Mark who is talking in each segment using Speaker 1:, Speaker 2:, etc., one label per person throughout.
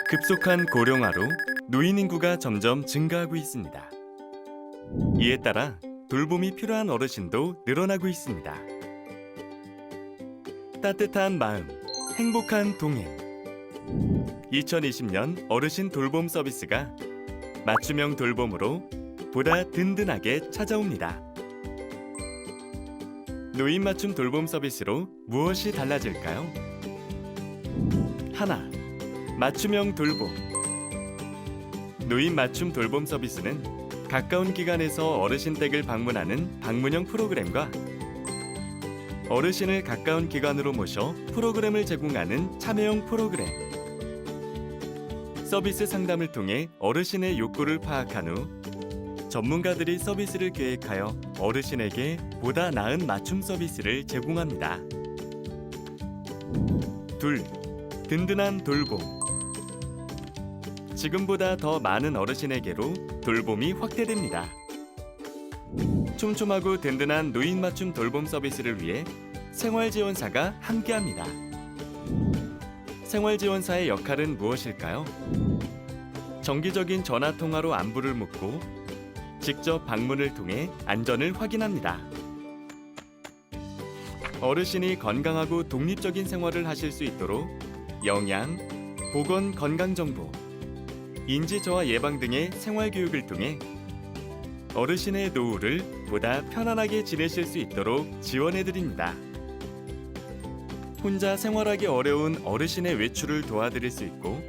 Speaker 1: 급속한 고령화로 노인 인구가 점점 증가하고 있습니다. 이에 따라 돌봄이 필요한 어르신도 늘어나고 있습니다. 따뜻한 마음, 행복한 동행. 2020년 어르신 돌봄 서비스가 맞춤형 돌봄으로 보다 든든하게 찾아옵니다. 노인 맞춤 돌봄 서비스로 무엇이 달라질까요? 하나, 맞춤형 돌봄. 노인 맞춤 돌봄 서비스는 가까운 기관에서 어르신 댁을 방문하는 방문형 프로그램과 어르신을 가까운 기관으로 모셔 프로그램을 제공하는 참여형 프로그램. 서비스 상담을 통해 어르신의 욕구를 파악한 후 전문가들이 서비스를 계획하여 어르신에게 보다 나은 맞춤 서비스를 제공합니다. 둘, 든든한 돌봄. 지금보다 더 많은 어르신에게로 돌봄이 확대됩니다. 촘촘하고 든든한 노인 맞춤 돌봄 서비스를 위해 생활지원사가 함께합니다. 생활지원사의 역할은 무엇일까요? 정기적인 전화통화로 안부를 묻고 직접 방문을 통해 안전을 확인합니다. 어르신이 건강하고 독립적인 생활을 하실 수 있도록 영양, 보건 건강정보, 인지저하 예방 등의 생활교육을 통해 어르신의 노후를 보다 편안하게 지내실 수 있도록 지원해드립니다. 혼자 생활하기 어려운 어르신의 외출을 도와드릴 수 있고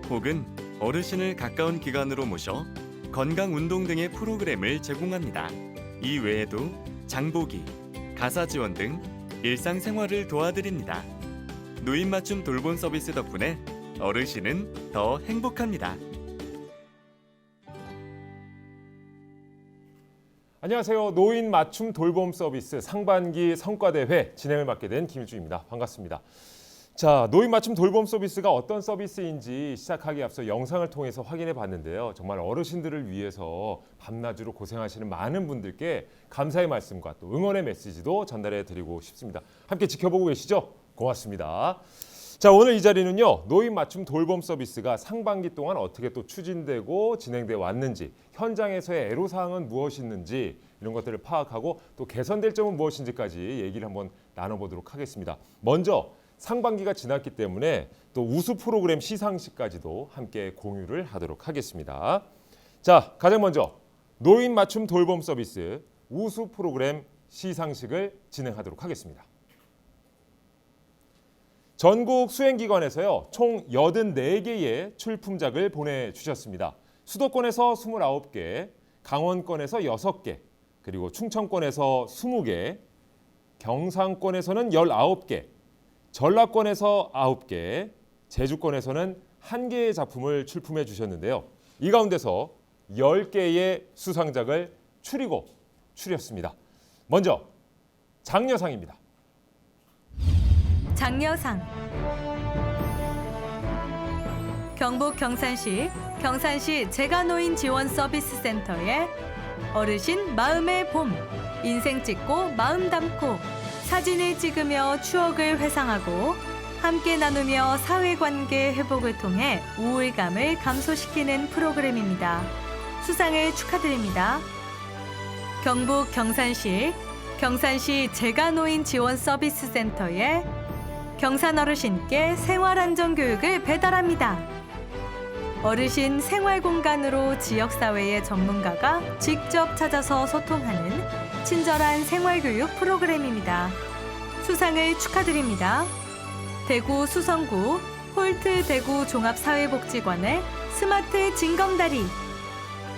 Speaker 1: 혹은 어르신을 가까운 기관으로 모셔 건강운동 등의 프로그램을 제공합니다. 이 외에도 장보기, 가사지원 등 일상생활을 도와드립니다. 노인 맞춤 돌봄 서비스 덕분에 어르신은 더 행복합니다.
Speaker 2: 안녕하세요. 노인 맞춤 돌봄 서비스 상반기 성과대회 진행을 맡게 된 김일주입니다. 반갑습니다. 자, 노인 맞춤 돌봄 서비스가 어떤 서비스인지 시작하기에 앞서 영상을 통해서 확인해 봤는데요. 정말 어르신들을 위해서 밤낮으로 고생하시는 많은 분들께 감사의 말씀과 또 응원의 메시지도 전달해 드리고 싶습니다. 함께 지켜보고 계시죠? 고맙습니다. 자, 오늘 이 자리는요, 노인 맞춤 돌봄 서비스가 상반기 동안 어떻게 또 추진되고 진행돼 왔는지, 현장에서의 애로사항은 무엇이었는지 이런 것들을 파악하고 또 개선될 점은 무엇인지까지 얘기를 한번 나눠보도록 하겠습니다. 먼저 상반기가 지났기 때문에 또 우수 프로그램 시상식까지도 함께 공유를 하도록 하겠습니다. 자, 가장 먼저 노인 맞춤 돌봄 서비스 우수 프로그램 시상식을 진행하도록 하겠습니다. 전국 수행기관에서요, 총 84개의 출품작을 보내주셨습니다. 수도권에서 29개, 강원권에서 6개, 그리고 충청권에서 20개, 경상권에서는 19개, 전라권에서 9개, 제주권에서는 1개의 작품을 출품해 주셨는데요. 이 가운데서 10개의 수상작을 추렸습니다. 먼저 장려상입니다.
Speaker 3: 장려상. 경북 경산시 재가노인 지원 서비스 센터의 어르신 마음의 봄, 인생 찍고 마음 담고 사진을 찍으며 추억을 회상하고 함께 나누며 사회관계 회복을 통해 우울감을 감소시키는 프로그램입니다. 수상을 축하드립니다. 경북 경산시 재가노인 지원 서비스 센터의 경산 어르신께 생활안전교육을 배달합니다. 어르신 생활공간으로 지역사회의 전문가가 직접 찾아서 소통하는 친절한 생활교육 프로그램입니다. 수상을 축하드립니다. 대구 수성구 홀트 대구 종합사회복지관의 스마트 징검다리.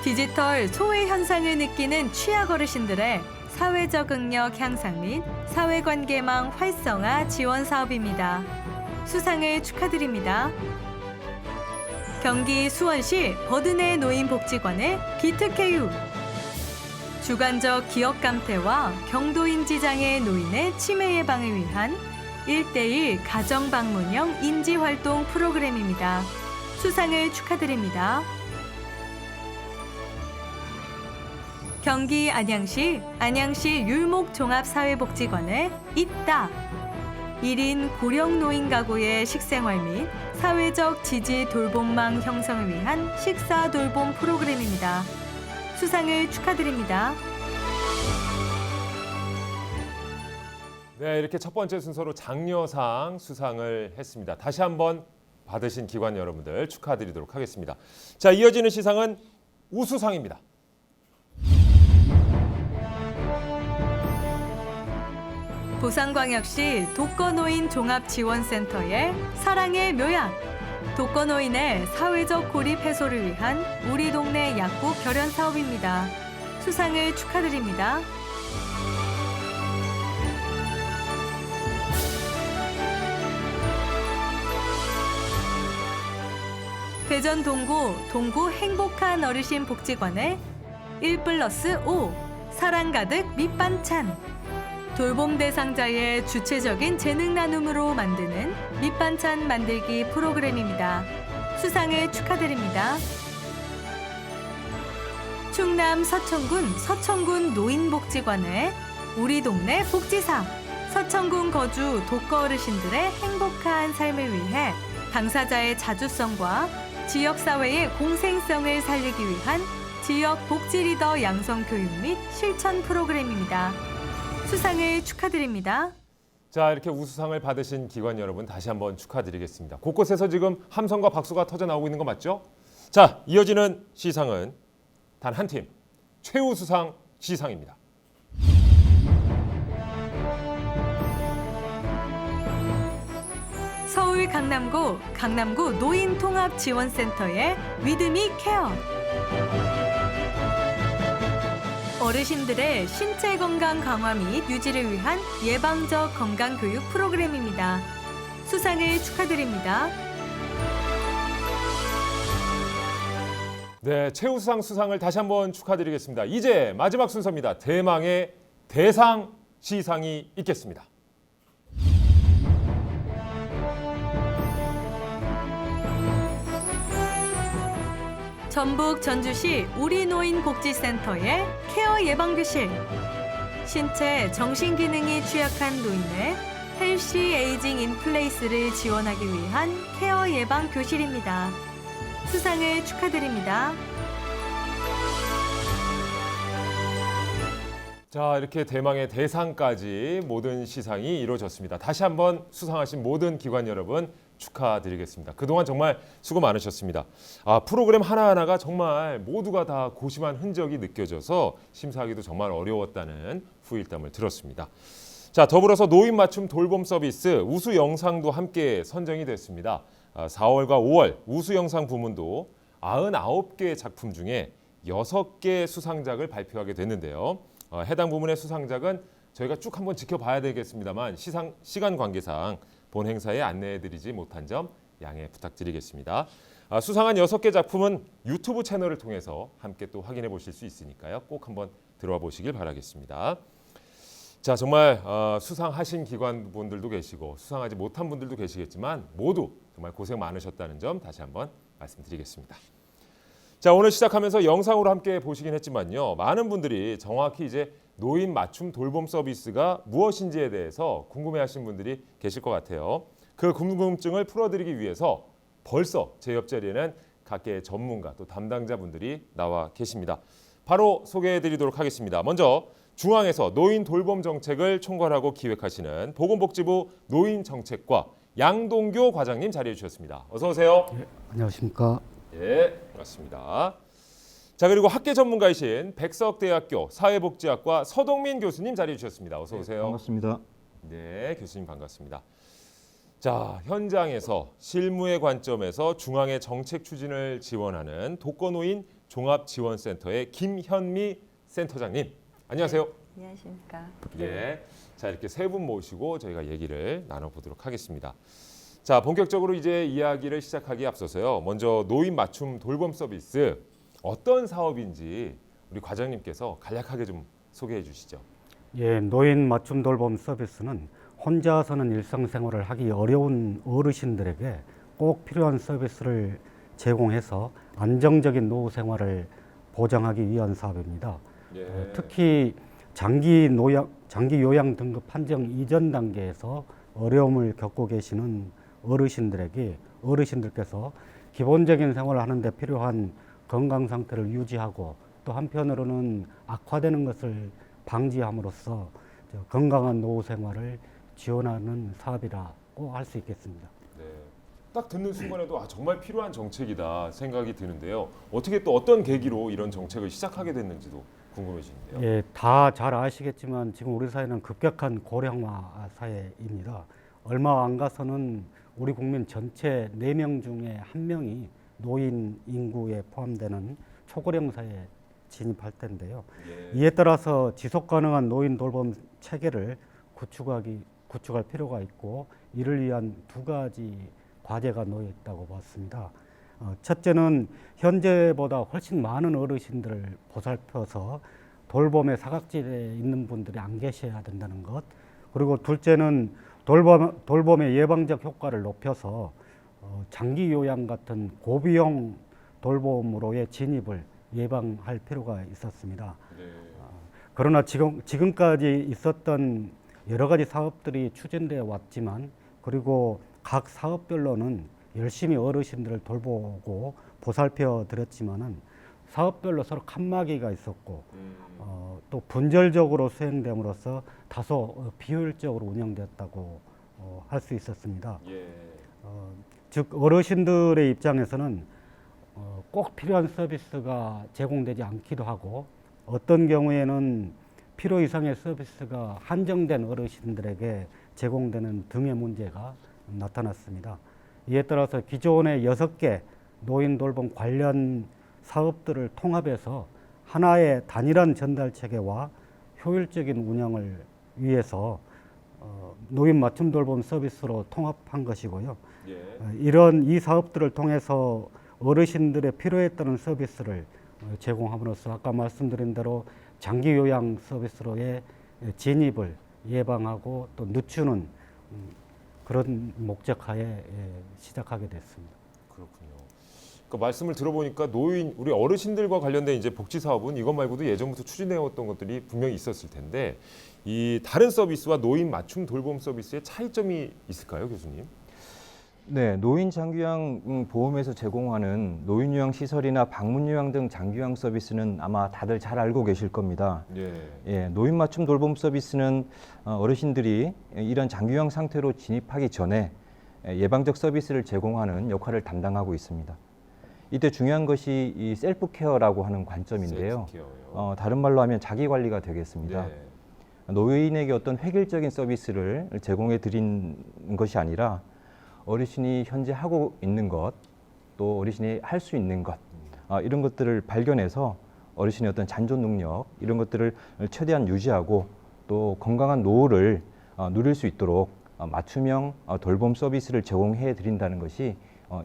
Speaker 3: 디지털 소외 현상을 느끼는 취약 어르신들의 사회 적응력 향상 및 사회관계망 활성화 지원 사업입니다. 수상을 축하드립니다. 경기 수원시 버드네 노인복지관의 기특해유. 주관적 기억 감퇴와 경도인지 장애 노인의 치매 예방을 위한 1:1 가정 방문형 인지 활동 프로그램입니다. 수상을 축하드립니다. 경기 안양시 율목종합사회복지관의 있다. 1인 고령 노인 가구의 식생활 및 사회적 지지 돌봄망 형성을 위한 식사 돌봄 프로그램입니다. 수상을 축하드립니다.
Speaker 2: 네, 이렇게 첫 번째 순서로 장려상 수상을 했습니다. 다시 한번 받으신 기관 여러분들 축하드리도록 하겠습니다. 자, 이어지는 시상은 우수상입니다.
Speaker 3: 부산광역시 독거노인 종합지원센터의 사랑의 묘약, 독거노인의 사회적 고립 해소를 위한 우리 동네 약국 결연 사업입니다. 수상을 축하드립니다. 대전 동구 행복한 어르신 복지관의 1+5 사랑 가득 밑반찬, 돌봄 대상자의 주체적인 재능 나눔으로 만드는 밑반찬 만들기 프로그램입니다. 수상을 축하드립니다. 충남 서천군 노인복지관의 우리 동네 복지사, 서천군 거주 독거 어르신들의 행복한 삶을 위해 당사자의 자주성과 지역사회의 공생성을 살리기 위한 지역 복지 리더 양성 교육 및 실천 프로그램입니다. 수상을 축하드립니다.
Speaker 2: 자, 이렇게 우수상을 받으신 기관 여러분 다시 한번 축하드리겠습니다. 곳곳에서 지금 함성과 박수가 터져 나오고 있는 거 맞죠? 자, 이어지는 시상은 단 한 팀, 최우수상 시상입니다.
Speaker 3: 서울 강남구 노인통합지원센터의 위드미 케어. 어르신들의 신체 건강 강화 및 유지를 위한 예방적 건강 교육 프로그램입니다. 수상을 축하드립니다.
Speaker 2: 네, 최우수상 수상을 다시 한번 축하드리겠습니다. 이제 마지막 순서입니다. 대망의 대상 시상이 있겠습니다.
Speaker 3: 전북 전주시 우리노인복지센터의 케어 예방교실, 신체 정신 기능이 취약한 노인의 헬시 에이징 인 플레이스를 지원하기 위한 케어 예방교실입니다. 수상을 축하드립니다.
Speaker 2: 자, 이렇게 대망의 대상까지 모든 시상이 이루어졌습니다. 다시 한번 수상하신 모든 기관 여러분 축하드리겠습니다. 그동안 정말 수고 많으셨습니다. 프로그램 하나하나가 정말 모두가 다 고심한 흔적이 느껴져서 심사하기도 정말 어려웠다는 후일담을 들었습니다. 자, 더불어서 노인 맞춤 돌봄 서비스 우수 영상도 함께 선정이 됐습니다. 4월과 5월 우수 영상 부문도 99개 작품 중에 6개 수상작을 발표하게 됐는데요. 해당 부문의 수상작은 저희가 쭉 한번 지켜봐야 되겠습니다만 시간 관계상 본 행사에 안내해드리지 못한 점 양해 부탁드리겠습니다. 수상한 6개 작품은 유튜브 채널을 통해서 함께 또 확인해 보실 수 있으니까요. 꼭 한번 들어와 보시길 바라겠습니다. 자, 정말 수상하신 기관분들도 계시고 수상하지 못한 분들도 계시겠지만 모두 정말 고생 많으셨다는 점 다시 한번 말씀드리겠습니다. 자, 오늘 시작하면서 영상으로 함께 보시긴 했지만요. 많은 분들이 정확히 이제 노인 맞춤 돌봄 서비스가 무엇인지에 대해서 궁금해하신 분들이 계실 것 같아요. 그 궁금증을 풀어드리기 위해서 벌써 제 옆자리에는 각계의 전문가 또 담당자분들이 나와 계십니다. 바로 소개해드리도록 하겠습니다. 먼저 중앙에서 노인 돌봄 정책을 총괄하고 기획하시는 보건복지부 노인정책과 양동교 과장님 자리해 주셨습니다. 어서 오세요.
Speaker 4: 네, 안녕하십니까.
Speaker 2: 예, 반갑습니다. 자, 그리고 학계 전문가이신 백석대학교 사회복지학과 서동민 교수님 자리해 주셨습니다. 어서 오세요.
Speaker 4: 반갑습니다.
Speaker 2: 네, 교수님 반갑습니다. 자, 현장에서 실무의 관점에서 중앙의 정책 추진을 지원하는 독거노인 종합지원센터의 김현미 센터장님. 안녕하세요.
Speaker 5: 안녕하십니까.
Speaker 2: 예. 자, 이렇게 세 분 모시고 저희가 얘기를 나눠보도록 하겠습니다. 자, 본격적으로 이제 이야기를 시작하기에 앞서서요. 먼저 노인 맞춤 돌봄 서비스 어떤 사업인지 우리 과장님께서 간략하게 좀 소개해 주시죠.
Speaker 4: 예, 노인 맞춤 돌봄 서비스는 혼자서는 일상생활을 하기 어려운 어르신들에게 꼭 필요한 서비스를 제공해서 안정적인 노후 생활을 보장하기 위한 사업입니다.
Speaker 2: 예.
Speaker 4: 특히 장기 요양 등급 판정 이전 단계에서 어려움을 겪고 계시는 어르신들께서 기본적인 생활을 하는데 필요한 건강 상태를 유지하고 또 한편으로는 악화되는 것을 방지함으로써 건강한 노후 생활을 지원하는 사업이라고 할 수 있겠습니다.
Speaker 2: 네. 딱 듣는 순간에도 정말 필요한 정책이다 생각이 드는데요. 어떻게 또 어떤 계기로 이런 정책을 시작하게 됐는지도 궁금해지는데요.
Speaker 4: 예, 다 잘 아시겠지만 지금 우리 사회는 급격한 고령화 사회입니다. 얼마 안 가서는 우리 국민 전체 4명 중에 1명이 노인 인구에 포함되는 초고령 사회에 진입할 텐데요.
Speaker 2: 예.
Speaker 4: 이에 따라서 지속 가능한 노인 돌봄 체계를 구축할 필요가 있고 이를 위한 2가지 과제가 놓여 있다고 봤습니다. 첫째는 현재보다 훨씬 많은 어르신들을 보살펴서 돌봄의 사각지대에 있는 분들이 안 계셔야 된다는 것. 그리고 둘째는 돌봄의 예방적 효과를 높여서 장기 요양 같은 고비용 돌봄으로의 진입을 예방할 필요가 있었습니다.
Speaker 2: 네.
Speaker 4: 그러나 지금까지 있었던 여러 가지 사업들이 추진되어 왔지만 그리고 각 사업별로는 열심히 어르신들을 돌보고 보살펴 드렸지만은 사업별로 서로 칸막이가 있었고 또 분절적으로 수행됨으로써 다소 비효율적으로 운영되었다고 할 수 있었습니다.
Speaker 2: 예.
Speaker 4: 즉 어르신들의 입장에서는 꼭 필요한 서비스가 제공되지 않기도 하고 어떤 경우에는 필요 이상의 서비스가 한정된 어르신들에게 제공되는 등의 문제가 나타났습니다. 이에 따라서 기존의 6개 노인 돌봄 관련 사업들을 통합해서 하나의 단일한 전달 체계와 효율적인 운영을 위해서 노인 맞춤 돌봄 서비스로 통합한 것이고요.
Speaker 2: 예.
Speaker 4: 이 사업들을 통해서 어르신들의 필요에 따른 서비스를 제공함으로써 아까 말씀드린 대로 장기 요양 서비스로의 진입을 예방하고 또 늦추는 그런 목적하에 시작하게 됐습니다.
Speaker 2: 그렇군요. 그러니까 말씀을 들어보니까 우리 어르신들과 관련된 이제 복지 사업은 이것 말고도 예전부터 추진해왔던 것들이 분명히 있었을 텐데 이 다른 서비스와 노인 맞춤 돌봄 서비스의 차이점이 있을까요, 교수님?
Speaker 5: 네, 노인 장기요양 보험에서 제공하는 노인 요양 시설이나 방문 요양 등 장기요양 서비스는 아마 다들 잘 알고 계실 겁니다.
Speaker 2: 예.
Speaker 5: 예, 노인 맞춤 돌봄 서비스는 어르신들이 이런 장기요양 상태로 진입하기 전에 예방적 서비스를 제공하는 역할을 담당하고 있습니다. 이때 중요한 것이 이 셀프 케어라고 하는 관점인데요.
Speaker 2: 셀프 케어요.
Speaker 5: 다른 말로 하면 자기 관리가 되겠습니다.
Speaker 2: 네.
Speaker 5: 노인에게 어떤 획일적인 서비스를 제공해 드린 것이 아니라 어르신이 현재 하고 있는 것, 또 어르신이 할 수 있는 것, 이런 것들을 발견해서 어르신의 어떤 잔존 능력, 이런 것들을 최대한 유지하고 또 건강한 노후를 누릴 수 있도록 맞춤형 돌봄 서비스를 제공해 드린다는 것이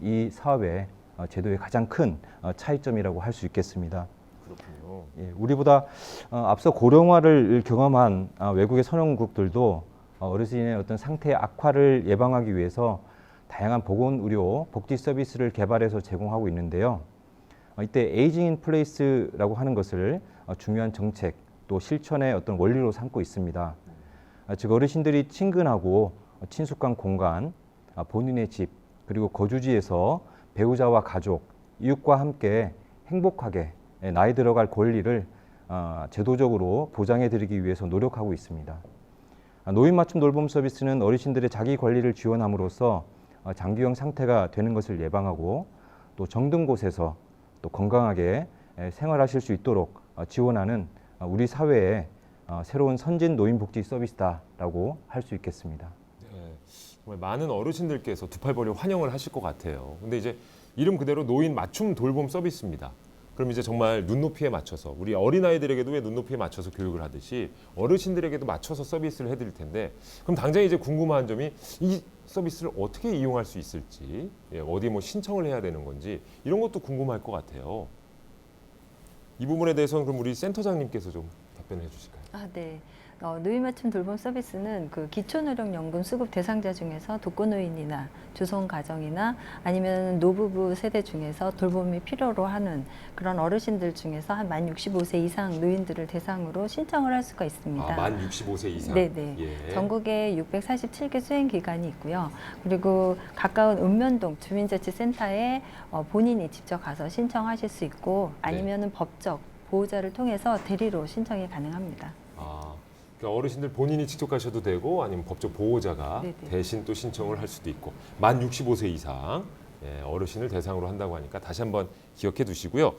Speaker 5: 이 사업의 제도의 가장 큰 차이점이라고 할 수 있겠습니다.
Speaker 2: 그렇군요.
Speaker 5: 예, 우리보다 앞서 고령화를 경험한 외국의 선진국들도 어르신의 어떤 상태 악화를 예방하기 위해서 다양한 보건의료 복지 서비스를 개발해서 제공하고 있는데요. 이때 에이징 인 플레이스라고 하는 것을 중요한 정책 또 실천의 어떤 원리로 삼고 있습니다. 즉 어르신들이 친근하고 친숙한 공간, 본인의 집 그리고 거주지에서 배우자와 가족, 이웃과 함께 행복하게 나이 들어갈 권리를 제도적으로 보장해 드리기 위해서 노력하고 있습니다. 노인 맞춤 돌봄 서비스는 어르신들의 자기 관리를 지원함으로써 장기요양 상태가 되는 것을 예방하고 또 정든 곳에서 또 건강하게 생활하실 수 있도록 지원하는 우리 사회의 새로운 선진 노인복지 서비스다라고 할 수 있겠습니다.
Speaker 2: 네, 정말 많은 어르신들께서 두 팔 벌려 환영을 하실 것 같아요. 근데 이제 이름 그대로 노인 맞춤 돌봄 서비스입니다. 그럼 이제 정말 눈높이에 맞춰서 우리 어린아이들에게도 왜 눈높이에 맞춰서 교육을 하듯이 어르신들에게도 맞춰서 서비스를 해드릴 텐데 그럼 당장 이제 궁금한 점이 이 서비스를 어떻게 이용할 수 있을지 어디 뭐 신청을 해야 되는 건지 이런 것도 궁금할 것 같아요. 이 부분에 대해서는 그럼 우리 센터장님께서 좀 답변해 주실까요?
Speaker 6: 네. 노인 맞춤 돌봄 서비스는 그 기초노령연금 수급 대상자 중에서 독거노인이나 조성 가정이나 아니면 노부부 세대 중에서 돌봄이 필요로 하는 그런 어르신들 중에서 한 만 65세 이상 노인들을 대상으로 신청을 할 수가 있습니다.
Speaker 2: 만 65세 이상.
Speaker 6: 네네.
Speaker 2: 예.
Speaker 6: 전국에 647개 수행 기관이 있고요. 그리고 가까운 읍면동 주민자치센터에 본인이 직접 가서 신청하실 수 있고 아니면은 법적 보호자를 통해서 대리로 신청이 가능합니다.
Speaker 2: 그러니까 어르신들 본인이 직접 가셔도 되고 아니면 법적 보호자가
Speaker 6: 네네.
Speaker 2: 대신 또 신청을 할 수도 있고 만 65세 이상 어르신을 대상으로 한다고 하니까 다시 한번 기억해 두시고요.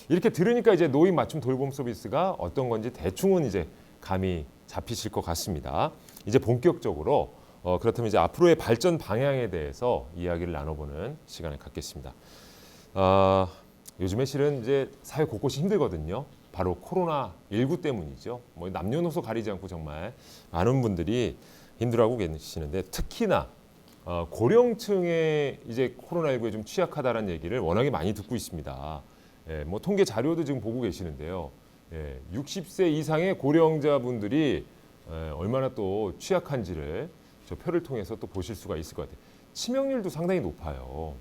Speaker 2: 이렇게 들으니까 이제 노인 맞춤 돌봄 서비스가 어떤 건지 대충은 이제 감이 잡히실 것 같습니다. 이제 본격적으로 그렇다면 이제 앞으로의 발전 방향에 대해서 이야기를 나눠보는 시간을 갖겠습니다. 요즘에 실은 이제 사회 곳곳이 힘들거든요. 바로 코로나19 때문이죠. 뭐 남녀노소 가리지 않고 정말 많은 분들이 힘들어하고 계시는데 특히나 고령층에 이제 코로나19에 좀 취약하다는 얘기를 워낙에 많이 듣고 있습니다. 뭐 통계 자료도 지금 보고 계시는데요. 60세 이상의 고령자분들이 얼마나 또 취약한지를 저 표를 통해서 또 보실 수가 있을 것 같아요. 치명률도 상당히 높아요.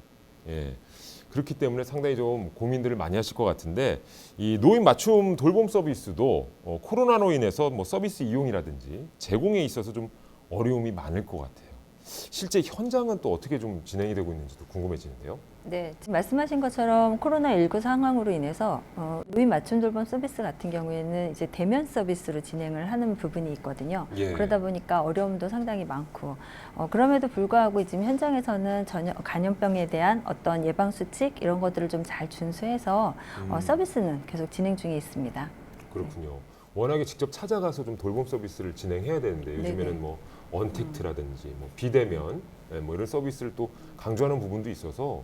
Speaker 2: 그렇기 때문에 상당히 좀 고민들을 많이 하실 것 같은데 이 노인 맞춤 돌봄 서비스도 코로나로 인해서 뭐 서비스 이용이라든지 제공에 있어서 좀 어려움이 많을 것 같아요. 실제 현장은 또 어떻게 좀 진행이 되고 있는지도 궁금해지는데요.
Speaker 6: 네, 지금 말씀하신 것처럼 코로나19 상황으로 인해서 노인 맞춤 돌봄 서비스 같은 경우에는 이제 대면 서비스로 진행을 하는 부분이 있거든요. 그러다 보니까 어려움도 상당히 많고 그럼에도 불구하고 지금 현장에서는 감염병에 대한 어떤 예방 수칙 이런 것들을 좀 잘 준수해서 서비스는 계속 진행 중에 있습니다.
Speaker 2: 그렇군요. 워낙에 직접 찾아가서 좀 돌봄 서비스를 진행해야 되는데 요즘에는
Speaker 6: 네네.
Speaker 2: 뭐 언택트라든지 뭐 비대면 뭐 이런 서비스를 또 강조하는 부분도 있어서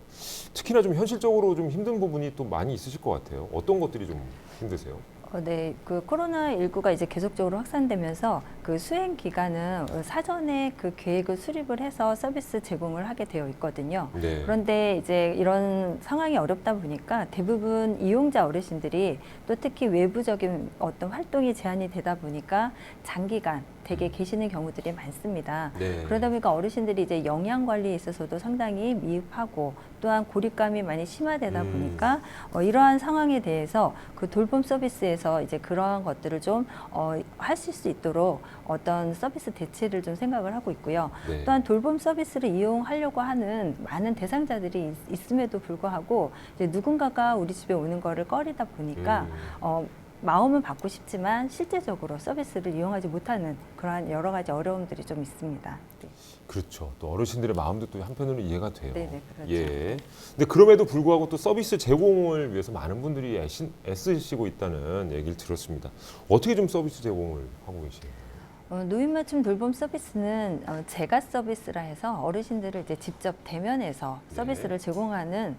Speaker 2: 특히나 좀 현실적으로 좀 힘든 부분이 또 많이 있으실 것 같아요. 어떤 것들이 좀 힘드세요?
Speaker 6: 네, 그 코로나19가 이제 계속적으로 확산되면서 그 수행 기간은 사전에 그 계획을 수립을 해서 서비스 제공을 하게 되어 있거든요. 그런데 이제 이런 상황이 어렵다 보니까 대부분 이용자 어르신들이 또 특히 외부적인 어떤 활동이 제한이 되다 보니까 장기간 댁에 계시는 경우들이 많습니다. 그러다 보니까 어르신들이 이제 영양 관리에 있어서도 상당히 미흡하고 또한 고립감이 많이 심화되다 보니까 이러한 상황에 대해서 그 돌봄 서비스에서 이제 그러한 것들을 좀 하실 수 있도록 어떤 서비스 대체를 좀 생각을 하고 있고요. 또한 돌봄 서비스를 이용하려고 하는 많은 대상자들이 있음에도 불구하고 이제 누군가가 우리 집에 오는 거를 꺼리다 보니까 마음은 받고 싶지만 실제적으로 서비스를 이용하지 못하는 그러한 여러 가지 어려움들이 좀 있습니다. 네.
Speaker 2: 그렇죠. 또 어르신들의 마음도 또 한편으로 이해가 돼요.
Speaker 6: 네네, 그렇죠.
Speaker 2: 근데 그럼에도 불구하고 또 서비스 제공을 위해서 많은 분들이 애쓰시고 있다는 얘기를 들었습니다. 어떻게 좀 서비스 제공을 하고 계시나요?
Speaker 6: 노인 맞춤 돌봄 서비스는 제가 서비스라 해서 어르신들을 이제 직접 대면해서 서비스를 제공하는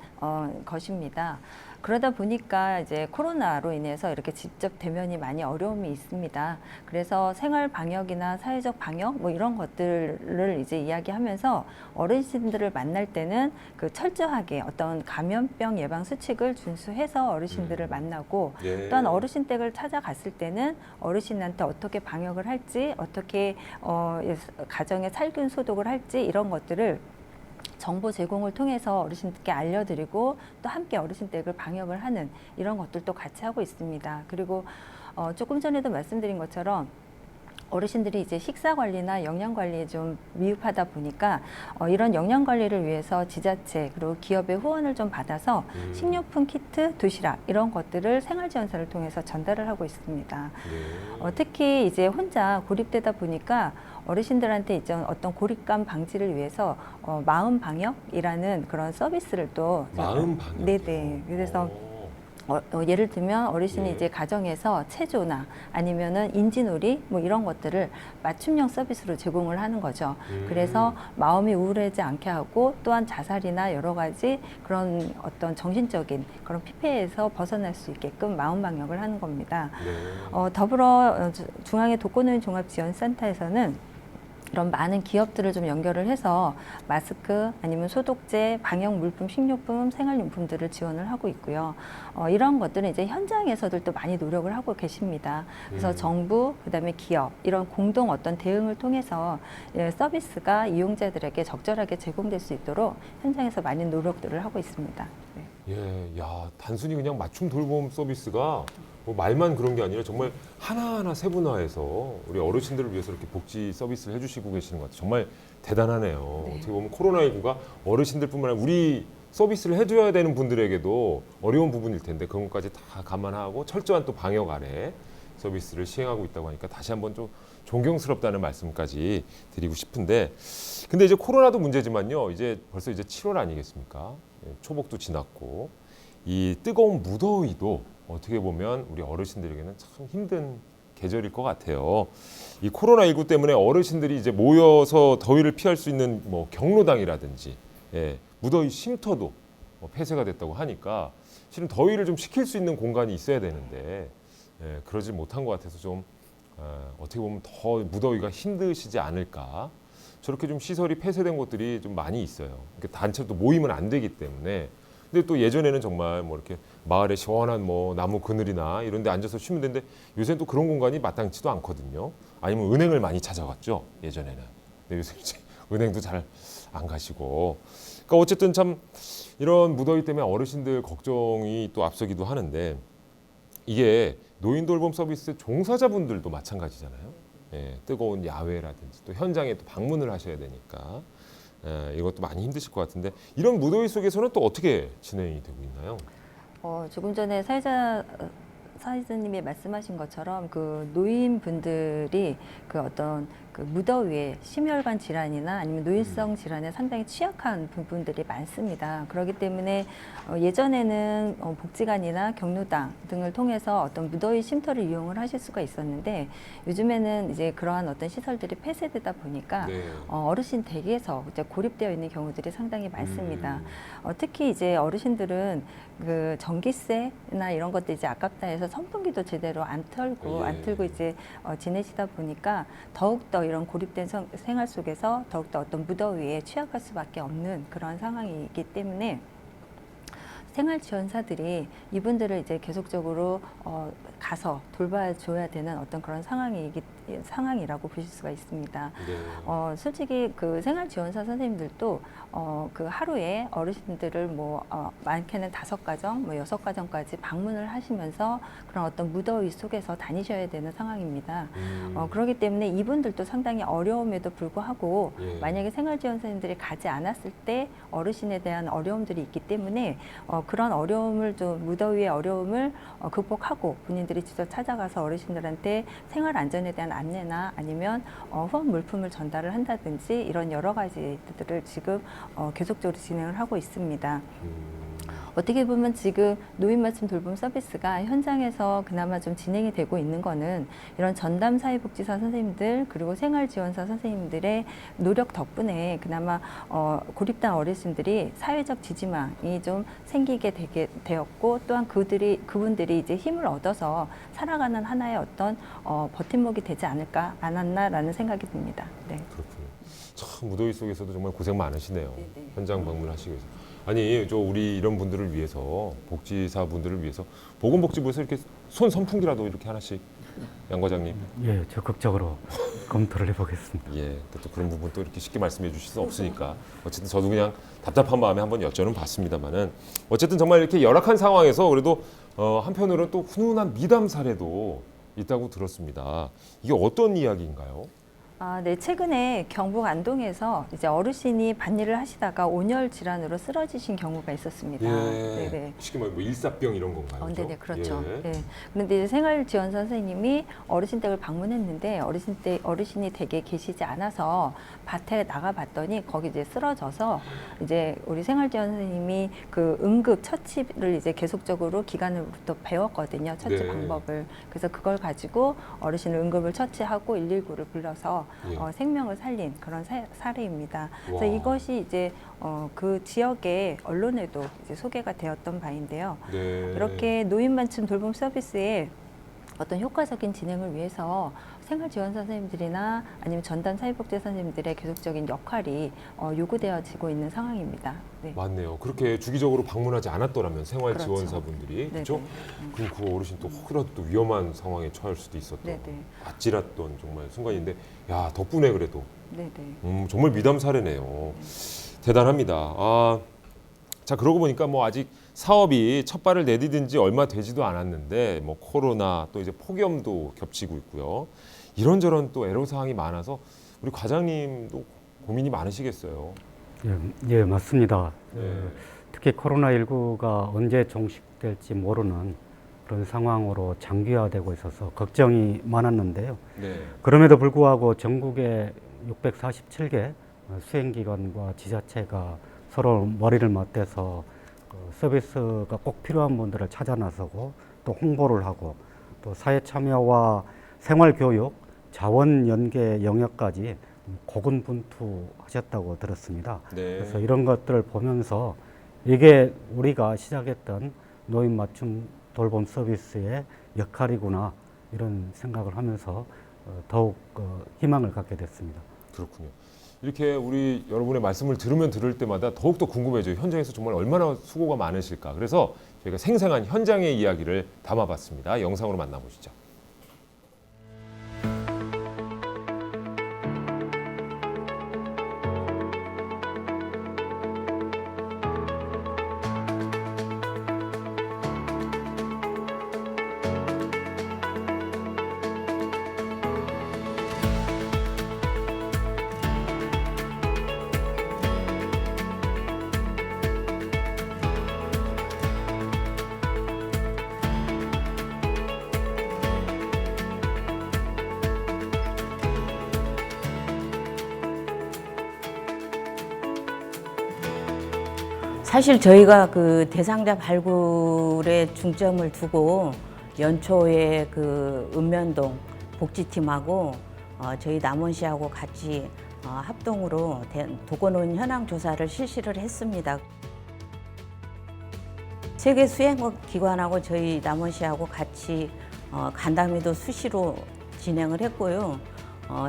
Speaker 6: 것입니다. 그러다 보니까 이제 코로나로 인해서 이렇게 직접 대면이 많이 어려움이 있습니다. 그래서 생활 방역이나 사회적 방역 뭐 이런 것들을 이제 이야기하면서 어르신들을 만날 때는 그 철저하게 어떤 감염병 예방 수칙을 준수해서 어르신들을 만나고 또한 어르신 댁을 찾아갔을 때는 어르신한테 어떻게 방역을 할지 어떻게 가정에 살균 소독을 할지 이런 것들을 정보 제공을 통해서 어르신들께 알려드리고 또 함께 어르신 댁을 방역을 하는 이런 것들도 같이 하고 있습니다. 그리고 조금 전에도 말씀드린 것처럼 어르신들이 이제 식사 관리나 영양 관리에 좀 미흡하다 보니까 이런 영양 관리를 위해서 지자체 그리고 기업의 후원을 좀 받아서 식료품 키트, 도시락 이런 것들을 생활지원사를 통해서 전달을 하고 있습니다. 특히 이제 혼자 고립되다 보니까 어르신들한테 이제 어떤 고립감 방지를 위해서 마음 방역이라는 그런 서비스를 또
Speaker 2: 마음 방역.
Speaker 6: 네네. 그래서 예를 들면 어르신이 이제 가정에서 체조나 아니면은 인지놀이 뭐 이런 것들을 맞춤형 서비스로 제공을 하는 거죠. 그래서 마음이 우울하지 않게 하고 또한 자살이나 여러 가지 그런 어떤 정신적인 그런 피폐에서 벗어날 수 있게끔 마음 방역을 하는 겁니다. 더불어 중앙의 독거노인 종합지원센터에서는 이런 많은 기업들을 좀 연결을 해서 마스크 아니면 소독제, 방역 물품, 식료품, 생활용품들을 지원을 하고 있고요. 이런 것들은 이제 현장에서도 또 많이 노력을 하고 계십니다. 그래서 정부, 그다음에 기업 이런 공동 어떤 대응을 통해서 서비스가 이용자들에게 적절하게 제공될 수 있도록 현장에서 많은 노력들을 하고 있습니다. 네.
Speaker 2: 예, 야, 단순히 그냥 맞춤 돌봄 서비스가 뭐 말만 그런 게 아니라 정말 하나하나 세분화해서 우리 어르신들을 위해서 이렇게 복지 서비스를 해주시고 계시는 것 같아요. 정말 대단하네요. 어떻게 보면 코로나19가 어르신들뿐만 아니라 우리 서비스를 해줘야 되는 분들에게도 어려운 부분일 텐데 그런 것까지 다 감안하고 철저한 또 방역 아래 서비스를 시행하고 있다고 하니까 다시 한번 좀 존경스럽다는 말씀까지 드리고 싶은데, 근데 이제 코로나도 문제지만요. 이제 벌써 이제 7월 아니겠습니까? 초복도 지났고 이 뜨거운 무더위도 어떻게 보면 우리 어르신들에게는 참 힘든 계절일 것 같아요. 이 코로나19 때문에 어르신들이 이제 모여서 더위를 피할 수 있는 뭐 경로당이라든지 무더위 쉼터도 폐쇄가 됐다고 하니까 실은 더위를 좀 식힐 수 있는 공간이 있어야 되는데 그러지 못한 것 같아서 좀 어떻게 보면 더 무더위가 힘드시지 않을까. 저렇게 좀 시설이 폐쇄된 곳들이 좀 많이 있어요. 그러니까 단체도 모이면 안 되기 때문에. 근데 또 예전에는 정말 뭐 이렇게 마을에 시원한 뭐 나무 그늘이나 이런 데 앉아서 쉬면 되는데 요새는 또 그런 공간이 마땅치도 않거든요. 아니면 은행을 많이 찾아갔죠, 예전에는. 근데 요새 이제 은행도 잘 안 가시고. 그러니까 어쨌든 참 이런 무더위 때문에 어르신들 걱정이 또 앞서기도 하는데 이게 노인 돌봄 서비스 종사자분들도 마찬가지잖아요. 뜨거운 야외라든지 또 현장에 또 방문을 하셔야 되니까 이것도 많이 힘드실 것 같은데 이런 무더위 속에서는 또 어떻게 진행이 되고 있나요?
Speaker 6: 조금 전에 사회자님이 말씀하신 것처럼 그 노인분들이 그 어떤 그 무더위에 심혈관 질환이나 아니면 노인성 질환에 상당히 취약한 부분들이 많습니다. 그렇기 때문에 예전에는 복지관이나 경로당 등을 통해서 어떤 무더위 쉼터를 이용을 하실 수가 있었는데 요즘에는 이제 그러한 어떤 시설들이 폐쇄되다 보니까 어르신 댁에서 이제 고립되어 있는 경우들이 상당히 많습니다. 특히 이제 어르신들은 그 전기세나 이런 것들 이제 아깝다 해서 선풍기도 제대로 안 틀고 이제 지내시다 보니까 더욱더 이런 고립된 생활 속에서 더욱더 어떤 무더위에 취약할 수밖에 없는 그런 상황이기 때문에 생활지원사들이 이분들을 이제 계속적으로 가서 돌봐줘야 되는 어떤 그런 상황이라고 보실 수가 있습니다. 솔직히 그 생활지원사 선생님들도 그 하루에 어르신들을 뭐 많게는 5가정, 뭐 6가정까지 방문을 하시면서 그런 어떤 무더위 속에서 다니셔야 되는 상황입니다. 그렇기 때문에 이분들도 상당히 어려움에도 불구하고 만약에 생활지원 선생님들이 가지 않았을 때 어르신에 대한 어려움들이 있기 때문에 그런 어려움을 좀 무더위의 어려움을 극복하고 본인들이 직접 찾아가서 어르신들한테 생활 안전에 대한 안내나 아니면 후원 물품을 전달을 한다든지 이런 여러 가지들을 지금 계속적으로 진행을 하고 있습니다. 어떻게 보면 지금 노인 맞춤 돌봄 서비스가 현장에서 그나마 좀 진행이 되고 있는 거는 이런 전담 사회복지사 선생님들 그리고 생활지원사 선생님들의 노력 덕분에 그나마 고립된 어르신들이 사회적 지지망이 좀 생기게 되었고 또한 그분들이 이제 힘을 얻어서 살아가는 하나의 어떤 버팀목이 되지 않았나라는 생각이 듭니다. 네.
Speaker 2: 그렇군요. 참 무더위 속에서도 정말 고생 많으시네요. 현장 방문하시기 위해서. 아니 우리 이런 분들을 위해서 복지사 분들을 위해서 보건복지부에서 이렇게 손 선풍기라도 이렇게 하나씩 양 과장님.
Speaker 4: 예, 적극적으로 검토를 해보겠습니다.
Speaker 2: 또 그런 부분 또 이렇게 쉽게 말씀해 주실 수 없으니까 어쨌든 저도 그냥 답답한 마음에 한번 여쭤는 봤습니다만은 어쨌든 정말 이렇게 열악한 상황에서 그래도 한편으로는 또 훈훈한 미담 사례도 있다고 들었습니다. 이게 어떤 이야기인가요?
Speaker 6: 네, 최근에 경북 안동에서 이제 어르신이 밭일을 하시다가 온열 질환으로 쓰러지신 경우가 있었습니다. 네네.
Speaker 2: 쉽게 말하면 뭐 일사병 이런 건가요?
Speaker 6: 네네, 그렇죠. 그런데 이제 생활지원사 선생님이 어르신 댁을 방문했는데 어르신이 댁에 계시지 않아서 밭에 나가봤더니 거기 이제 쓰러져서 이제 우리 생활지원 선생님이 그 응급 처치를 이제 계속적으로 기간으로부터 배웠거든요. 처치 방법을. 그래서 그걸 가지고 어르신을 응급을 처치하고 119를 불러서 생명을 살린 그런 사례입니다. 그래서 이것이 이제 그 지역의 언론에도 이제 소개가 되었던 바인데요. 이렇게 노인 맞춤 돌봄 서비스에 어떤 효과적인 진행을 위해서 생활 지원 선생님들이나 아니면 전담 사회복지 선생님들의 계속적인 역할이 요구되어지고 있는 상황입니다. 네.
Speaker 2: 맞네요. 그렇게 주기적으로 방문하지 않았더라면 생활
Speaker 6: 그렇죠.
Speaker 2: 지원사분들이 그렇죠?
Speaker 6: 네네.
Speaker 2: 그럼 그 어르신 또 혹이라도 또 위험한 상황에 처할 수도 있었던
Speaker 6: 네네.
Speaker 2: 아찔했던 정말 순간인데 야 덕분에 그래도
Speaker 6: 네네.
Speaker 2: 정말 미담 사례네요. 대단합니다. 자 그러고 보니까 뭐 아직 사업이 첫 발을 내디딘 지 얼마 되지도 않았는데 뭐 코로나 또 이제 폭염도 겹치고 있고요. 이런저런 또 애로사항이 많아서 우리 과장님도 고민이 많으시겠어요.
Speaker 4: 예, 맞습니다.
Speaker 2: 네.
Speaker 4: 특히 코로나19가 언제 종식될지 모르는 그런 상황으로 장기화되고 있어서 걱정이 많았는데요.
Speaker 2: 네.
Speaker 4: 그럼에도 불구하고 전국에 647개 수행기관과 지자체가 서로 머리를 맞대서 서비스가 꼭 필요한 분들을 찾아 나서고 또 홍보를 하고 또 사회 참여와 생활교육, 자원 연계 영역까지 고군분투하셨다고 들었습니다.
Speaker 2: 네.
Speaker 4: 그래서 이런 것들을 보면서 이게 우리가 시작했던 노인 맞춤 돌봄 서비스의 역할이구나 이런 생각을 하면서 더욱 희망을 갖게 됐습니다.
Speaker 2: 그렇군요. 이렇게 우리 여러분의 말씀을 들으면 들을 때마다 더욱더 궁금해져요. 현장에서 정말 얼마나 수고가 많으실까. 그래서 저희가 생생한 현장의 이야기를 담아봤습니다. 영상으로 만나보시죠.
Speaker 7: 사실 저희가 그 대상자 발굴에 중점을 두고 연초에 그 읍면동 복지팀하고 저희 남원시하고 같이 합동으로 독거노인 현황 조사를 실시를 했습니다. 세계 수행업 기관하고 저희 남원시하고 같이 간담회도 수시로 진행을 했고요.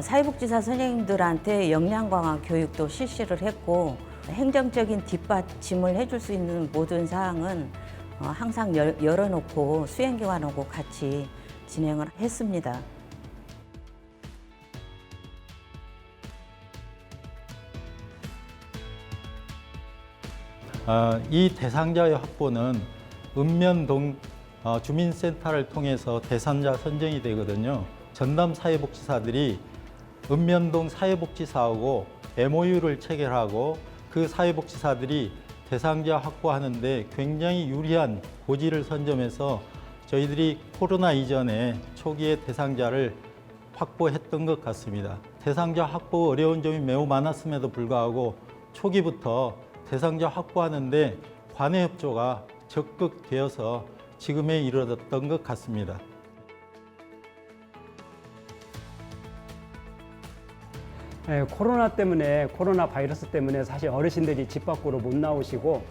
Speaker 7: 사회복지사 선생님들한테 역량 강화 교육도 실시를 했고 행정적인 뒷받침을 해줄 수 있는 모든 사항은 항상 열어놓고 수행기관하고 같이 진행을 했습니다.
Speaker 8: 이 대상자의 확보는 읍면동 주민센터를 통해서 대상자 선정이 되거든요. 전담 사회복지사들이 읍면동 사회복지사하고 MOU를 체결하고 그 사회복지사들이 대상자 확보하는데 굉장히 유리한 고지를 선점해서 저희들이 코로나 이전에 초기에 대상자를 확보했던 것 같습니다. 대상자 확보 어려운 점이 매우 많았음에도 불구하고 초기부터 대상자 확보하는데 관내 협조가 적극 되어서 지금에 이르렀던 것 같습니다.
Speaker 9: 코로나 바이러스 때문에 사실 어르신들이 집 밖으로 못 나오시고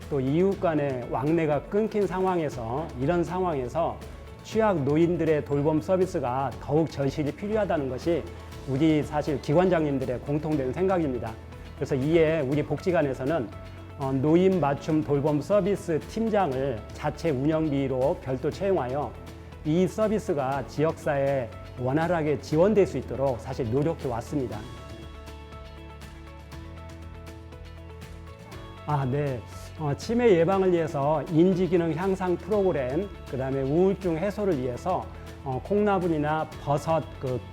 Speaker 9: 또 이웃 간의 왕래가 끊긴 상황에서 이런 상황에서 취약 노인들의 돌봄 서비스가 더욱 절실히 필요하다는 것이 우리 사실 기관장님들의 공통된 생각입니다. 그래서 이에 우리 복지관에서는 노인 맞춤 돌봄 서비스 팀장을 자체 운영비로 별도 채용하여 이 서비스가 지역사회에 원활하게 지원될 수 있도록 사실 노력해 왔습니다. 네. 치매 예방을 위해서 인지기능 향상 프로그램, 그다음에 우울증 해소를 위해서 콩나물이나 버섯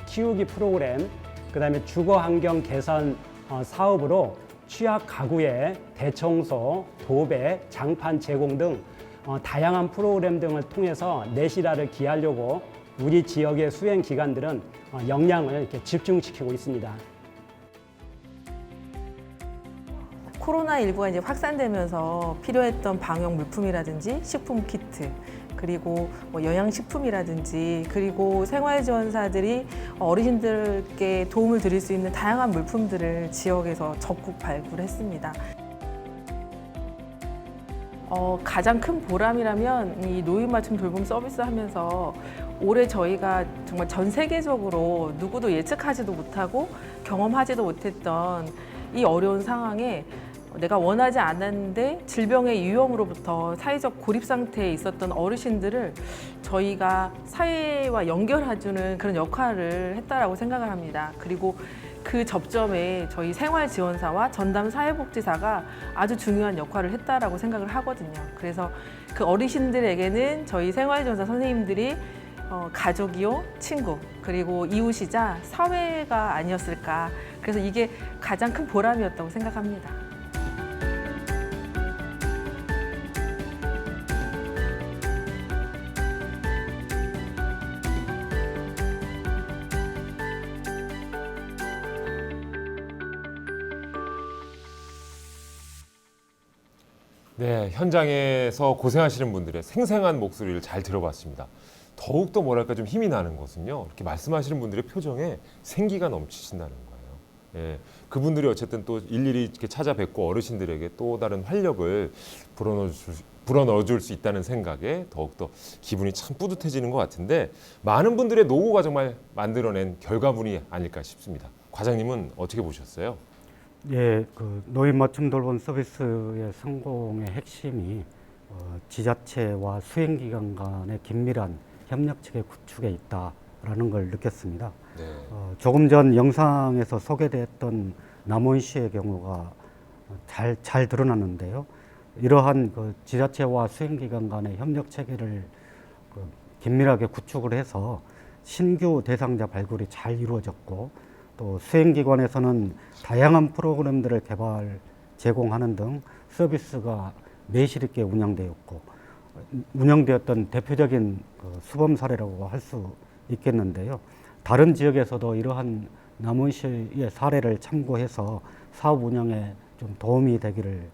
Speaker 9: 키우기 프로그램, 그다음에 주거 환경 개선 사업으로 취약 가구의 대청소, 도배, 장판 제공 등 다양한 프로그램 등을 통해서 내실화를 기하려고 우리 지역의 수행 기관들은 역량을 이렇게 집중시키고 있습니다.
Speaker 10: 코로나19가 이제 확산되면서 필요했던 방역 물품이라든지 식품 키트, 그리고 영양식품이라든지, 그리고 생활지원사들이 어르신들께 도움을 드릴 수 있는 다양한 물품들을 지역에서 적극 발굴했습니다. 가장 큰 보람이라면 이 노인 맞춤 돌봄 서비스 하면서 올해 저희가 정말 전 세계적으로 누구도 예측하지도 못하고 경험하지도 못했던 이 어려운 상황에 내가 원하지 않았는데 질병의 위험으로부터 사회적 고립 상태에 있었던 어르신들을 저희가 사회와 연결해주는 그런 역할을 했다라고 생각을 합니다. 그리고 그 접점에 저희 생활지원사와 전담 사회복지사가 아주 중요한 역할을 했다라고 생각을 하거든요. 그래서 그 어르신들에게는 저희 생활지원사 선생님들이 가족이요, 친구, 그리고 이웃이자 사회가 아니었을까. 그래서 이게 가장 큰 보람이었다고 생각합니다.
Speaker 2: 네, 현장에서 고생하시는 분들의 생생한 목소리를 잘 들어봤습니다. 더욱더 뭐랄까 좀 힘이 나는 것은요. 이렇게 말씀하시는 분들의 표정에 생기가 넘치신다는 거예요. 예, 그분들이 어쨌든 또 일일이 이렇게 찾아뵙고 어르신들에게 또 다른 활력을 불어넣어줄 수 있다는 생각에 더욱더 기분이 참 뿌듯해지는 것 같은데 많은 분들의 노고가 정말 만들어낸 결과물이 아닐까 싶습니다. 과장님은 어떻게 보셨어요?
Speaker 4: 예, 그 노인 맞춤 돌봄 서비스의 성공의 핵심이 지자체와 수행기관 간의 긴밀한 협력체계 구축에 있다라는 걸 느꼈습니다.
Speaker 2: 네.
Speaker 4: 조금 전 영상에서 소개됐던 남원시의 경우가 잘 드러났는데요. 이러한 그 지자체와 수행기관 간의 협력체계를 긴밀하게 구축을 해서 신규 대상자 발굴이 잘 이루어졌고 또 수행기관에서는 다양한 프로그램들을 제공하는 등 서비스가 내실 있게 운영되었던 대표적인 수범 사례라고 할 수 있겠는데요. 다른 지역에서도 이러한 남원시의 사례를 참고해서 사업 운영에 좀 도움이 되기를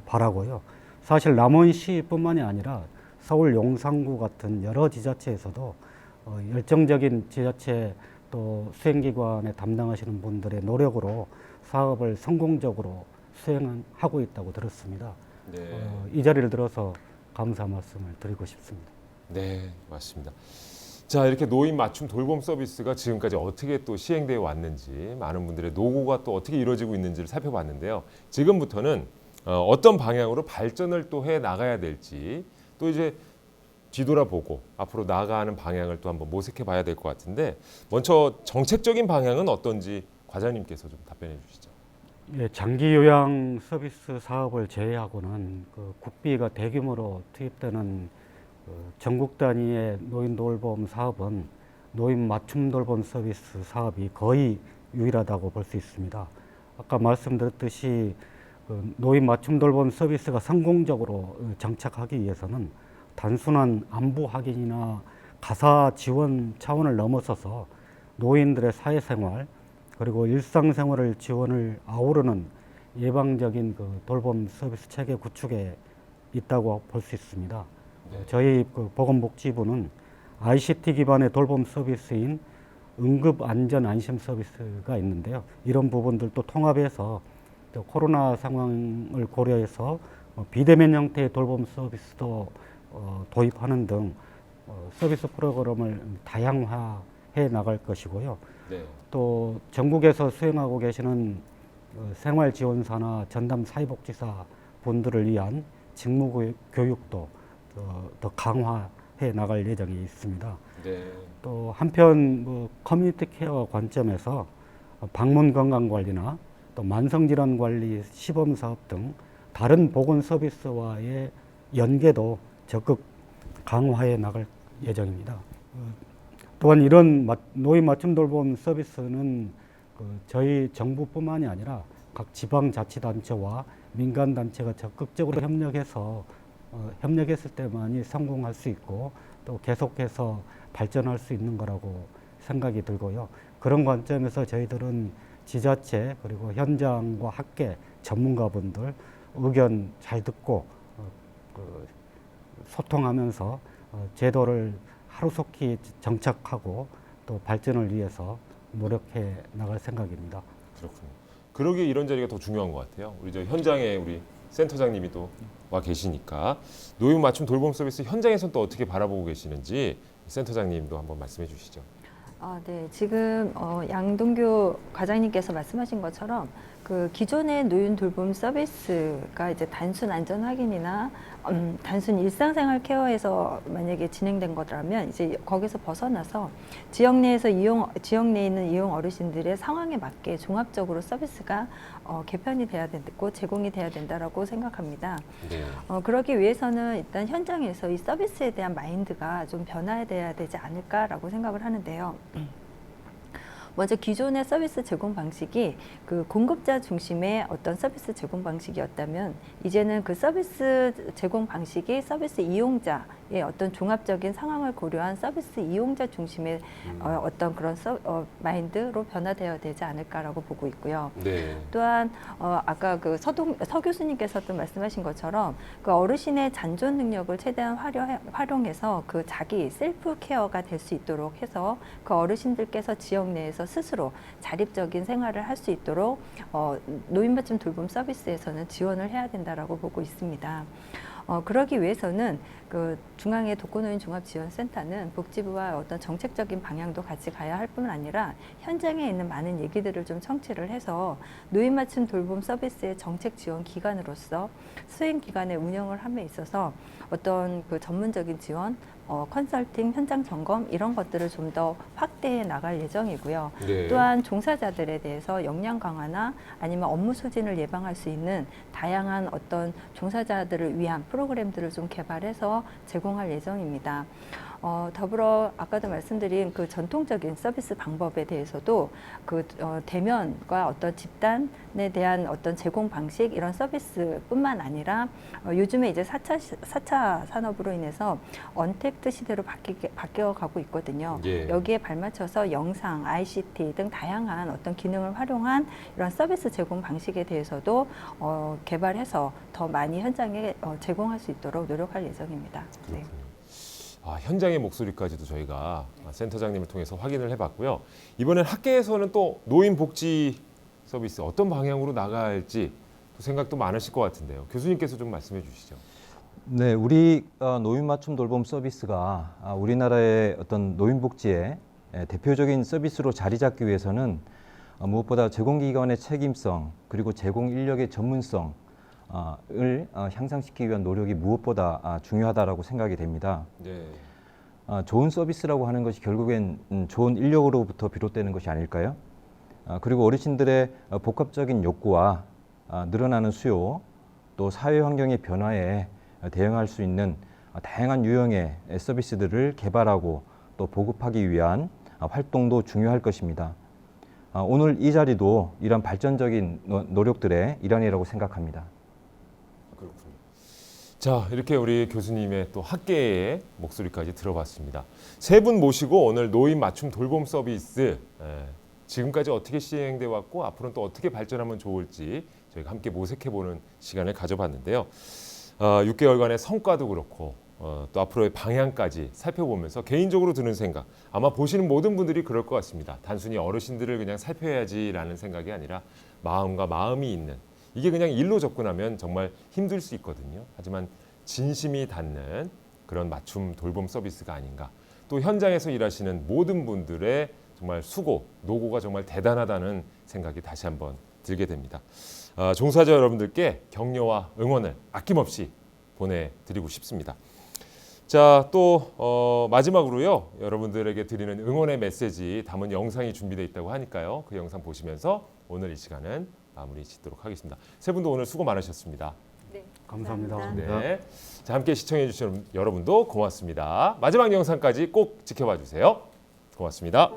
Speaker 4: 바라고요. 사실 남원시뿐만이 아니라 서울 용산구 같은 여러 지자체에서도 열정적인 지자체 또 수행기관에 담당하시는 분들의 노력으로 사업을 성공적으로 수행하고 있다고 들었습니다.
Speaker 2: 네.
Speaker 4: 이 자리를 들어서 감사 말씀을 드리고 싶습니다.
Speaker 2: 네, 맞습니다. 자, 이렇게 노인 맞춤 돌봄 서비스가 지금까지 어떻게 또 시행되어 왔는지 많은 분들의 노고가 또 어떻게 이루어지고 있는지를 살펴봤는데요. 지금부터는 어떤 방향으로 발전을 또 해 나가야 될지 또 이제 뒤돌아보고 앞으로 나아가는 방향을 또 한번 모색해 봐야 될 것 같은데 먼저 정책적인 방향은 어떤지 과장님께서 좀 답변해 주시죠.
Speaker 4: 예, 장기 요양 서비스 사업을 제외하고는 그 국비가 대규모로 투입되는 전국 단위의 노인 돌봄 사업은 노인 맞춤 돌봄 서비스 사업이 거의 유일하다고 볼 수 있습니다. 아까 말씀드렸듯이 노인 맞춤 돌봄 서비스가 성공적으로 정착하기 위해서는 단순한 안부 확인이나 가사 지원 차원을 넘어서서 노인들의 사회생활 그리고 일상생활을 지원을 아우르는 예방적인 그 돌봄 서비스 체계 구축에 있다고 볼 수 있습니다.
Speaker 2: 네.
Speaker 4: 저희 보건복지부는 ICT 기반의 돌봄 서비스인 응급안전안심 서비스가 있는데요. 이런 부분들도 통합해서 또 코로나 상황을 고려해서 비대면 형태의 돌봄 서비스도 도입하는 등 서비스 프로그램을 다양화해 나갈 것이고요.
Speaker 2: 네.
Speaker 4: 또 전국에서 수행하고 계시는 생활지원사나 전담 사회복지사 분들을 위한 직무 교육도 더 강화해 나갈 예정이 있습니다.
Speaker 2: 네.
Speaker 4: 또 한편 커뮤니티 케어 관점에서 방문 건강 관리나 또 만성 질환 관리 시범 사업 등 다른 보건 서비스와의 연계도 적극 강화해 나갈 예정입니다. 또한 이런 노인 맞춤 돌봄 서비스는 저희 정부뿐만이 아니라 각 지방자치단체와 민간단체가 적극적으로 협력했을 때만이 성공할 수 있고 또 계속해서 발전할 수 있는 거라고 생각이 들고요. 그런 관점에서 저희들은 지자체 그리고 현장과 학계 전문가분들 의견 잘 듣고 소통하면서 제도를 하루속히 정착하고 또 발전을 위해서 노력해 나갈 생각입니다.
Speaker 2: 그렇군요. 그러기에 이런 자리가 더 중요한 것 같아요. 우리 저 현장에 우리 센터장님이 또 와 계시니까 노인 맞춤 돌봄 서비스 현장에서는 또 어떻게 바라보고 계시는지 센터장님도 한번 말씀해 주시죠.
Speaker 6: 네. 지금 양동규 과장님께서 말씀하신 것처럼 그 기존의 노인 돌봄 서비스가 이제 단순 안전 확인이나 단순 일상생활 케어에서 만약에 진행된 거라면 이제 거기서 벗어나서 지역 내에 있는 이용 어르신들의 상황에 맞게 종합적으로 서비스가 개편이 돼야 되고 제공이 돼야 된다라고 생각합니다.
Speaker 2: 네.
Speaker 6: 그러기 위해서는 일단 현장에서 이 서비스에 대한 마인드가 좀 변화돼야 되지 않을까라고 생각을 하는데요. 먼저 기존의 서비스 제공 방식이 그 공급자 중심의 어떤 서비스 제공 방식이었다면 이제는 그 서비스 제공 방식이 서비스 이용자의 어떤 종합적인 상황을 고려한 서비스 이용자 중심의 어떤 그런 마인드로 변화되어야 되지 않을까라고 보고 있고요.
Speaker 2: 네.
Speaker 6: 또한 아까 그 서 교수님께서도 말씀하신 것처럼 그 어르신의 잔존 능력을 최대한 활용해서 그 자기 셀프 케어가 될 수 있도록 해서 그 어르신들께서 지역 내에서 스스로 자립적인 생활을 할 수 있도록 노인 맞춤 돌봄 서비스에서는 지원을 해야 된다라고 보고 있습니다. 그러기 위해서는 그 중앙의 독거노인 종합지원센터는 복지부와 어떤 정책적인 방향도 같이 가야 할 뿐 아니라 현장에 있는 많은 얘기들을 좀 청취를 해서 노인 맞춤 돌봄 서비스의 정책 지원 기관으로서 수행 기관의 운영을 함에 있어서 어떤 그 전문적인 지원, 컨설팅, 현장 점검 이런 것들을 좀 더 확대해 나갈 예정이고요.
Speaker 2: 네.
Speaker 6: 또한 종사자들에 대해서 역량 강화나 아니면 업무 소진을 예방할 수 있는 다양한 어떤 종사자들을 위한 프로그램들을 좀 개발해서 제공할 예정입니다. 더불어 아까도 말씀드린 그 전통적인 서비스 방법에 대해서도 그 대면과 어떤 집단에 대한 어떤 제공 방식 이런 서비스뿐만 아니라 요즘에 이제 4차 산업으로 인해서 언택트 시대로 바뀌어가고 있거든요.
Speaker 2: 예.
Speaker 6: 여기에 발맞춰서 영상, ICT 등 다양한 어떤 기능을 활용한 이런 서비스 제공 방식에 대해서도 개발해서 더 많이 현장에 제공할 수 있도록 노력할 예정입니다. 네.
Speaker 2: 현장의 목소리까지도 저희가 센터장님을 통해서 확인을 해봤고요. 이번엔 학계에서는 또 노인 복지 서비스 어떤 방향으로 나갈지 또 생각도 많으실 것 같은데요. 교수님께서 좀 말씀해 주시죠.
Speaker 5: 네, 우리 노인 맞춤 돌봄 서비스가 우리나라의 어떤 노인 복지의 대표적인 서비스로 자리 잡기 위해서는 무엇보다 제공기관의 책임성 그리고 제공 인력의 전문성 을 향상시키기 위한 노력이 무엇보다 중요하다라고 생각이 됩니다.
Speaker 2: 네.
Speaker 5: 좋은 서비스라고 하는 것이 결국엔 좋은 인력으로부터 비롯되는 것이 아닐까요? 그리고 어르신들의 복합적인 욕구와 늘어나는 수요, 또 사회 환경의 변화에 대응할 수 있는 다양한 유형의 서비스들을 개발하고 또 보급하기 위한 활동도 중요할 것입니다. 오늘 이 자리도 이런 발전적인 노력들의 일환이라고 생각합니다.
Speaker 2: 그렇군요. 자, 이렇게 우리 교수님의 또 학계의 목소리까지 들어봤습니다. 세 분 모시고 오늘 노인 맞춤 돌봄 서비스 지금까지 어떻게 시행돼 왔고 앞으로는 또 어떻게 발전하면 좋을지 저희가 함께 모색해보는 시간을 가져봤는데요. 6개월간의 성과도 그렇고 또 앞으로의 방향까지 살펴보면서 개인적으로 드는 생각, 아마 보시는 모든 분들이 그럴 것 같습니다. 단순히 어르신들을 그냥 살펴야지라는 생각이 아니라 마음과 마음이 있는, 이게 그냥 일로 접근하면 정말 힘들 수 있거든요. 하지만 진심이 닿는 그런 맞춤 돌봄 서비스가 아닌가. 또 현장에서 일하시는 모든 분들의 정말 수고, 노고가 정말 대단하다는 생각이 다시 한번 들게 됩니다. 종사자 여러분들께 격려와 응원을 아낌없이 보내드리고 싶습니다. 자, 또 마지막으로요. 여러분들에게 드리는 응원의 메시지 담은 영상이 준비되어 있다고 하니까요. 그 영상 보시면서 오늘 이 시간은 마무리 짓도록 하겠습니다. 세 분도 오늘 수고 많으셨습니다.
Speaker 6: 네,
Speaker 4: 감사합니다.
Speaker 2: 네. 자, 함께 시청해 주신 여러분도 고맙습니다. 마지막 영상까지 꼭 지켜봐 주세요. 고맙습니다.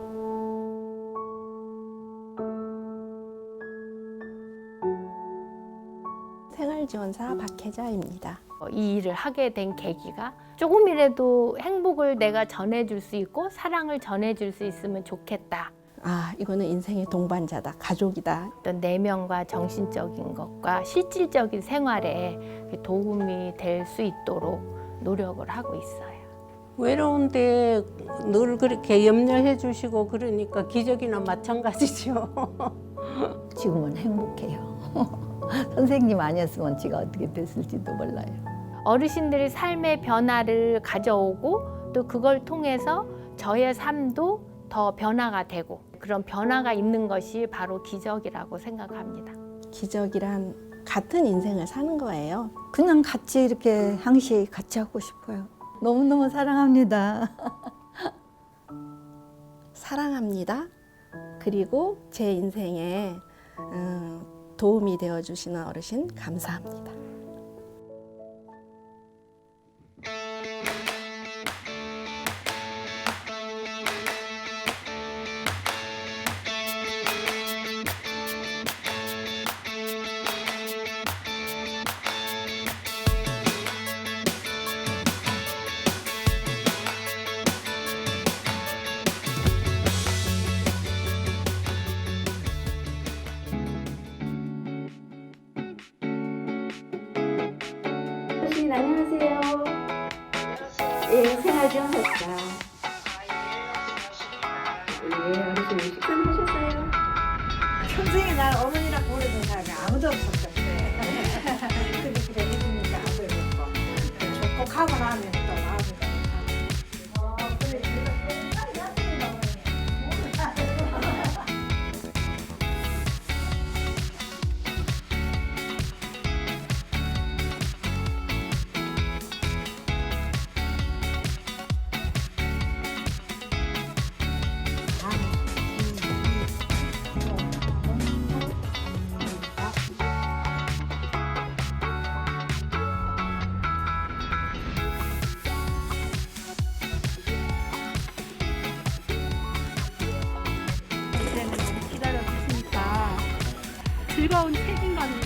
Speaker 11: 생활지원사 박혜자입니다.
Speaker 12: 이 일을 하게 된 계기가 조금이라도 행복을 내가 전해줄 수 있고 사랑을 전해줄 수 있으면 좋겠다.
Speaker 11: 이거는 인생의 동반자다, 가족이다.
Speaker 12: 어떤 내면과 정신적인 것과 실질적인 생활에 도움이 될 수 있도록 노력을 하고 있어요.
Speaker 13: 외로운데 늘 그렇게 염려해 주시고 그러니까 기적이나 마찬가지죠.
Speaker 14: 지금은 행복해요. 선생님 아니었으면 제가 어떻게 됐을지도 몰라요.
Speaker 12: 어르신들이 삶의 변화를 가져오고 또 그걸 통해서 저의 삶도 더 변화가 되고 그런 변화가 있는 것이 바로 기적이라고 생각합니다.
Speaker 11: 기적이란 같은 인생을 사는 거예요.
Speaker 14: 그냥 같이 이렇게 항시 같이 하고 싶어요. 너무너무 사랑합니다.
Speaker 11: 사랑합니다. 그리고 제 인생에 도움이 되어주시는 어르신 감사합니다.
Speaker 15: 어르신 안녕하세요. 예, 생활지원사입니다. 예, 어르신 식사는 하셨어요?
Speaker 16: 평생에 날 어머니라 부르는 사람이 아무도 없었는데 그렇게 해주니까 아들 좋고 좋고 가고 나면 또 마음이
Speaker 17: 기다려주시니까 즐거운 책임감이